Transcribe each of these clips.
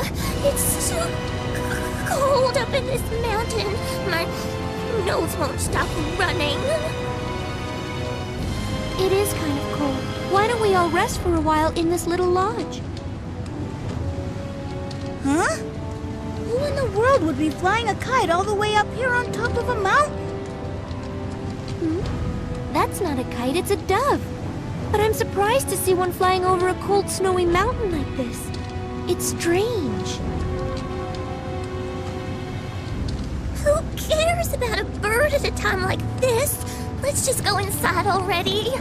It's too cold up in this mountain. My nose won't stop running. It is kind of cold. Why don't we all rest for a while in this little lodge? Huh? Who in the world would be flying a kite all the way up here on top of a mountain? That's not a kite, it's a dove. But I'm surprised to see one flying over a cold, snowy mountain like this. It's strange. Who cares about a bird at a time like this? Let's just go inside already.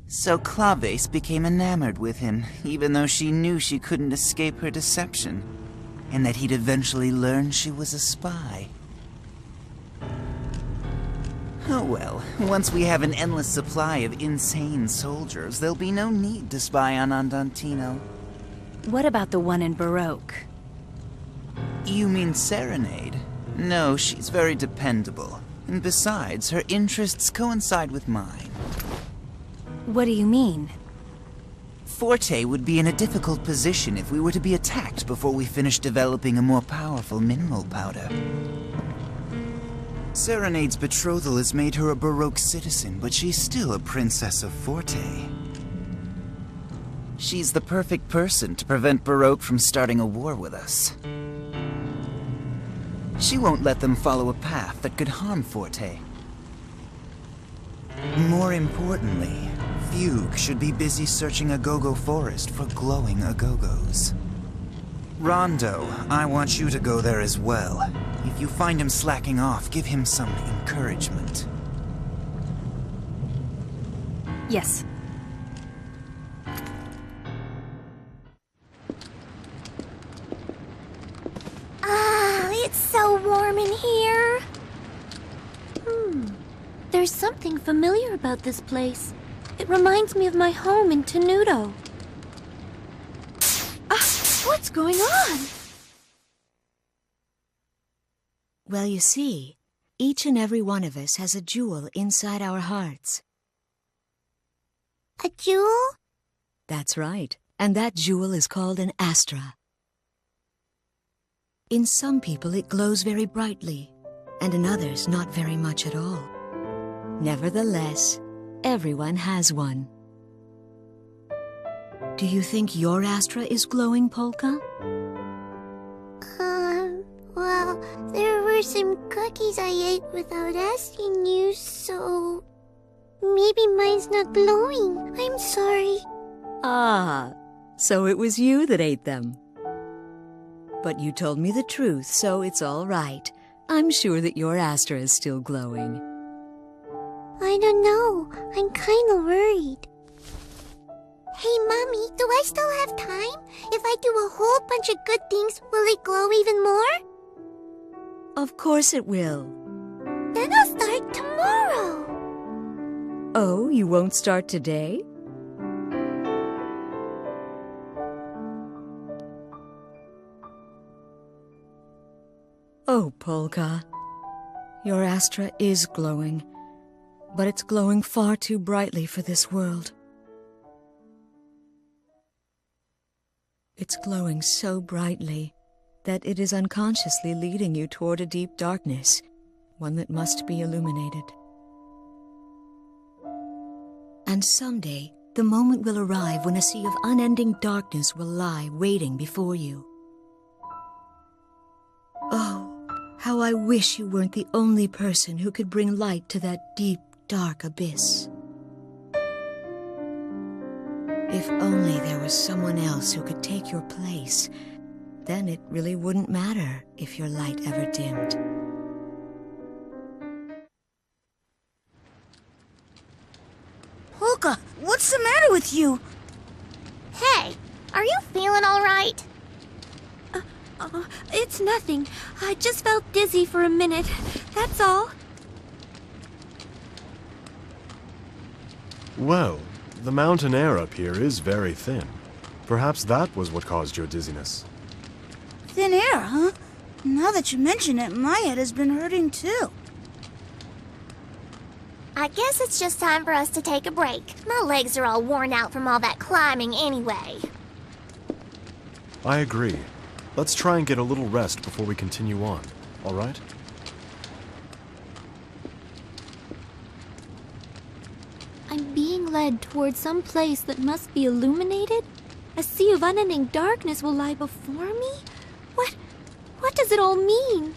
So Clawbase became enamored with him, even though she knew she couldn't escape her deception, and that he'd eventually learn she was a spy. Oh well, once we have an endless supply of insane soldiers, there'll be no need to spy on Andantino. What about the one in Baroque? You mean Serenade? No, she's very dependable. And besides, her interests coincide with mine. What do you mean? Forte would be in a difficult position if we were to be attacked before we finish developing a more powerful mineral powder. Serenade's betrothal has made her a Baroque citizen, but she's still a princess of Forte. She's the perfect person to prevent Baroque from starting a war with us. She won't let them follow a path that could harm Forte. More importantly, Fugue should be busy searching Agogo Forest for glowing Agogos. Rondo, I want you to go there as well. If you find him slacking off, give him some encouragement. Yes. It's so warm in here. There's something familiar about this place. It reminds me of my home in Tenuto. What's going on? Well, you see, each and every one of us has a jewel inside our hearts. A jewel? That's right. And that jewel is called an astra. In some people, it glows very brightly, and in others, not very much at all. Nevertheless, everyone has one. Do you think your astra is glowing, Polka? Well, there were some cookies I ate without asking you, so... maybe mine's not glowing. I'm sorry. Ah, so it was you that ate them. But you told me the truth, so it's all right. I'm sure that your astra is still glowing. I don't know. I'm kind of worried. Hey, Mommy, do I still have time? If I do a whole bunch of good things, will it glow even more? Of course it will. Then I'll start tomorrow. Oh, you won't start today? Oh, Polka. Your astra is glowing, but it's glowing far too brightly for this world. It's glowing so brightly that it is unconsciously leading you toward a deep darkness, one that must be illuminated. And someday, the moment will arrive when a sea of unending darkness will lie waiting before you. Oh, how I wish you weren't the only person who could bring light to that deep, dark abyss. If only there was someone else who could take your place, then it really wouldn't matter if your light ever dimmed. Polka, what's the matter with you? Hey, are you feeling all right? It's nothing. I just felt dizzy for a minute. That's all. Well, the mountain air up here is very thin. Perhaps that was what caused your dizziness. Thin air, huh? Now that you mention it, my head has been hurting too. I guess it's just time for us to take a break. My legs are all worn out from all that climbing anyway. I agree. Let's try and get a little rest before we continue on, all right? I'm being led towards some place that must be illuminated? A sea of unending darkness will lie before me? What does it all mean?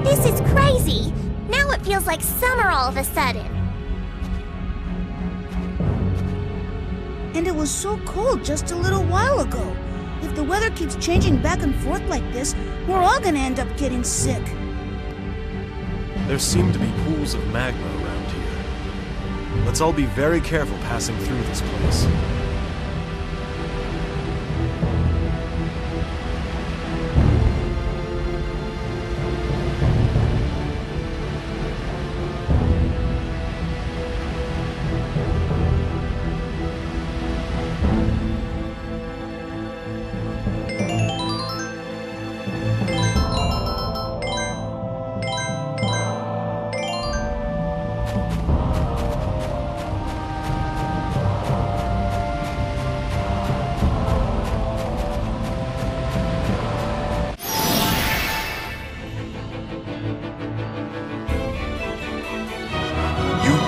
This is crazy! Now it feels like summer all of a sudden. And it was so cold just a little while ago. If the weather keeps changing back and forth like this, we're all gonna end up getting sick. There seem to be pools of magma around here. Let's all be very careful passing through this place.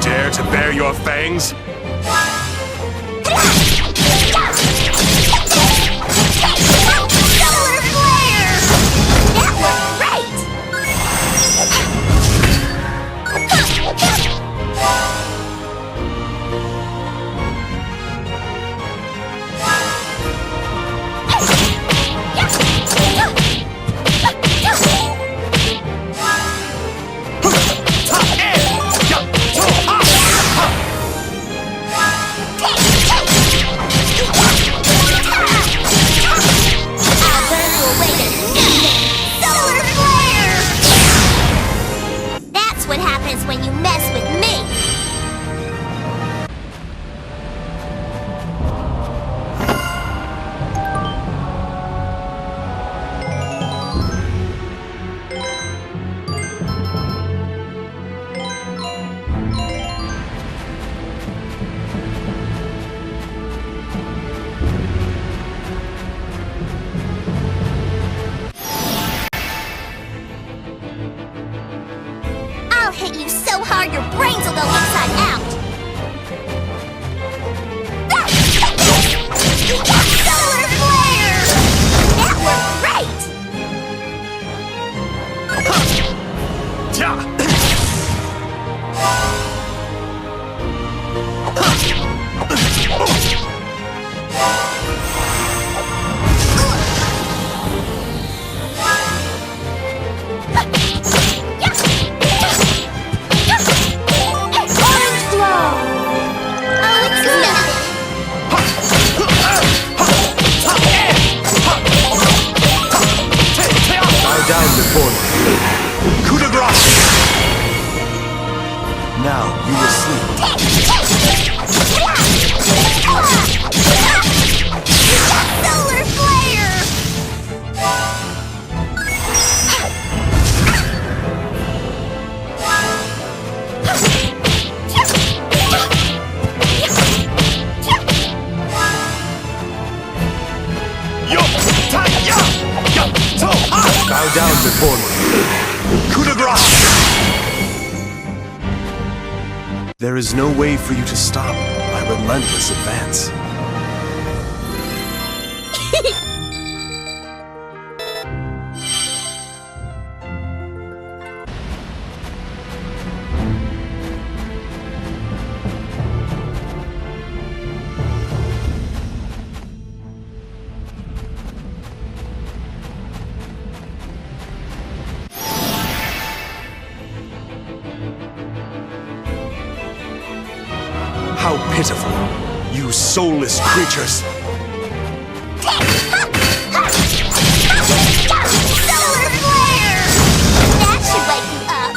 Dare to bare your fangs? Solar flare! That was hard your brains will go inside out! Solar flare! That worked great! Now you will sleep. Solar flare! Bow down before me. Coup de grace! There is no way for you to stop my relentless advance. How pitiful, you soulless creatures! Solar flare! That should wake you up.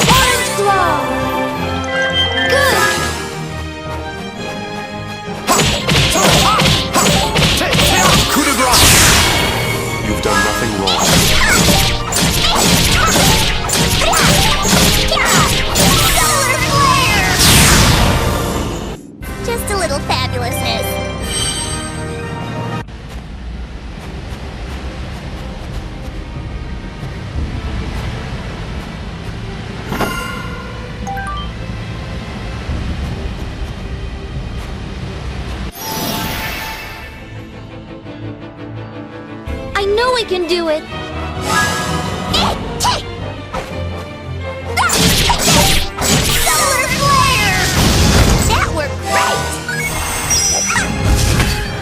Orange glow! Good! Coup de grace! You've done nothing wrong. Solar flare! Just a little fabulousness. I know we can do it! Solar flare! That worked great! Solar flare! That worked great!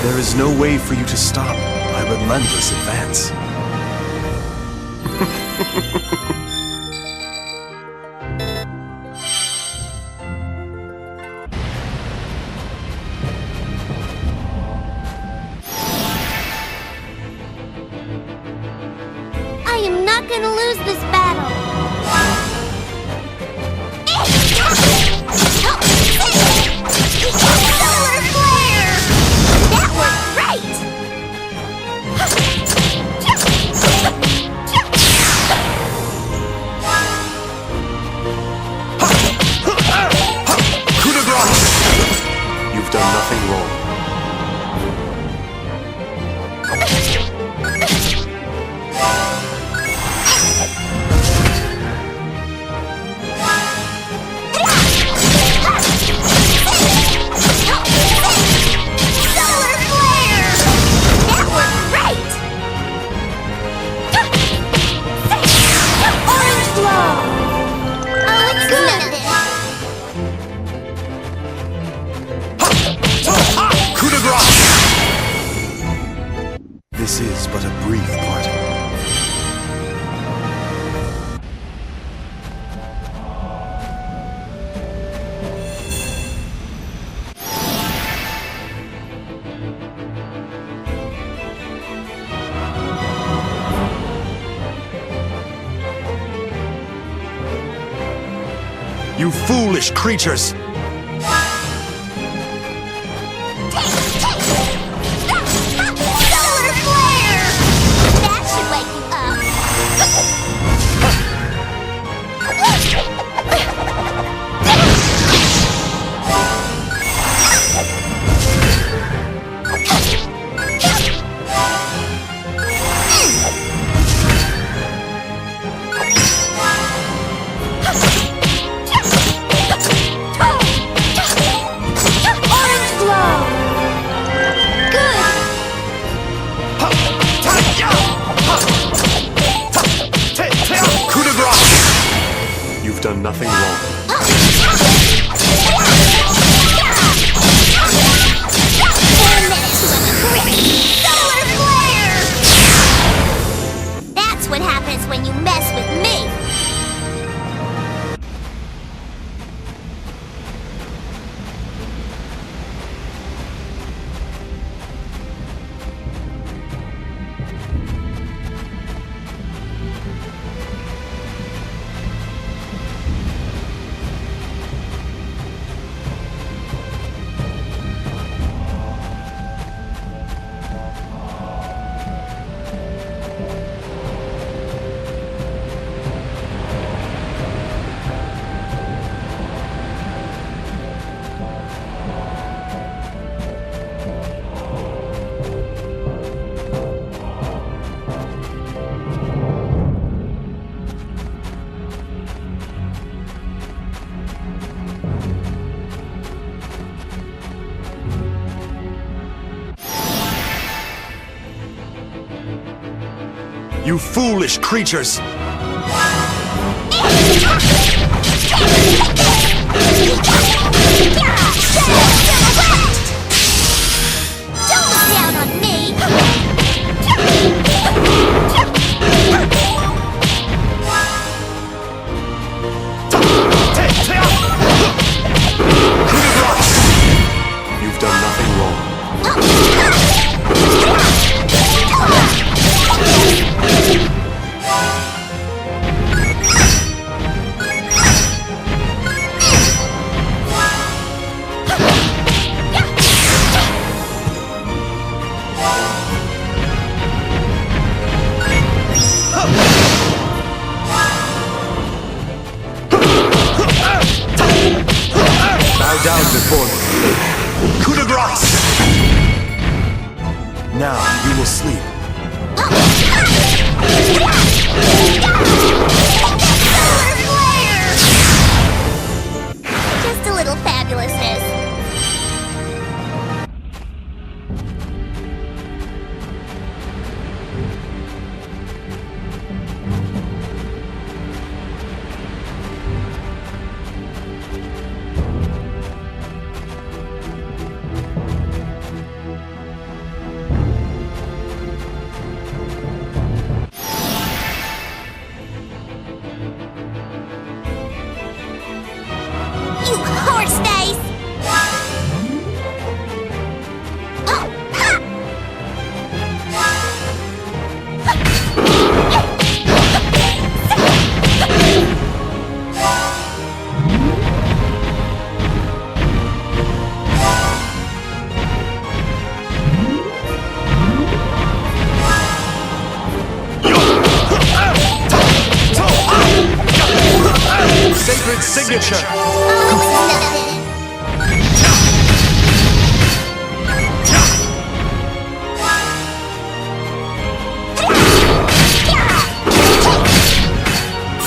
There is no way for you to stop my relentless advance. I am not gonna lose this battle! Solar flare! That worked great! Coup de grace! You've done nothing wrong. This is but a brief parting. You foolish creatures! Solar flare! That should wake you Orange glow! Good! Coup de grace! You've done nothing wrong. 4 minutes to a quick solar flare! That's what happens when you mess with me! You foolish creatures! Don't look down on me! You've done nothing wrong. Bow down before me. Coup de grace! Now you will sleep. Solar flare! Just a little fabulousness. You horse face! Sacred signature!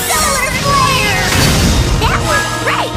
Solar flare! That worked great!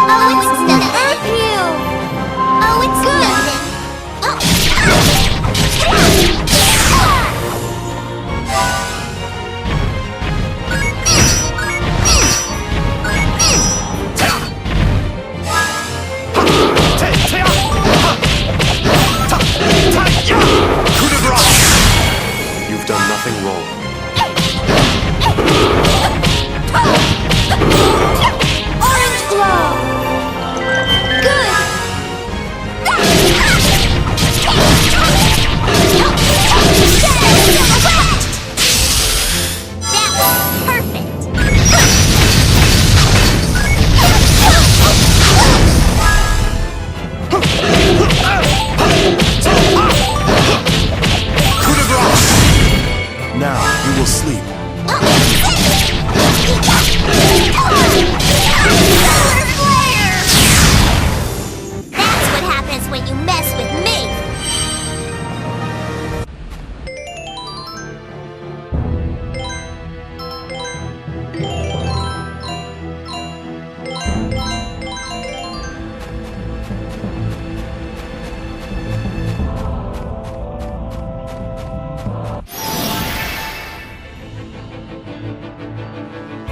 Oh, it's nothing. Oh, it's nothing. Coup de grâce! You've done nothing wrong. Orange glow. Good. That was perfect. Coup de grâce! Now, you will sleep. That's what happens when you mess with me.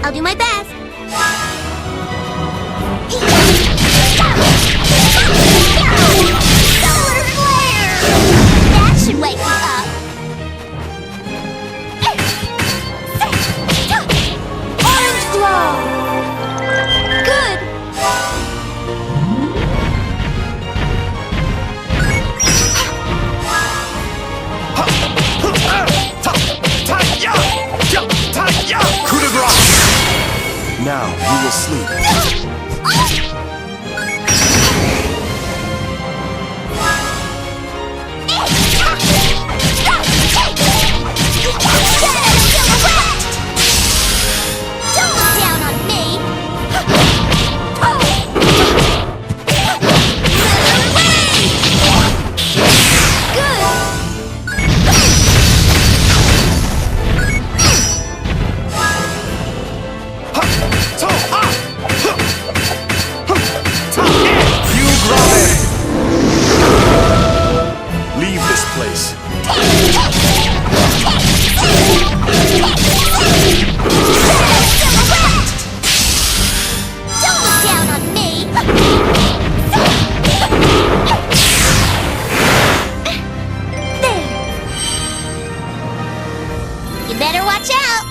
I'll do my best. Solar flare! That should wake you up. Orange glow. Good. Coup de grâce! Now, you will sleep. Don't look down on me. You grab it! Leave this place. Don't look down on me. There. You better watch out.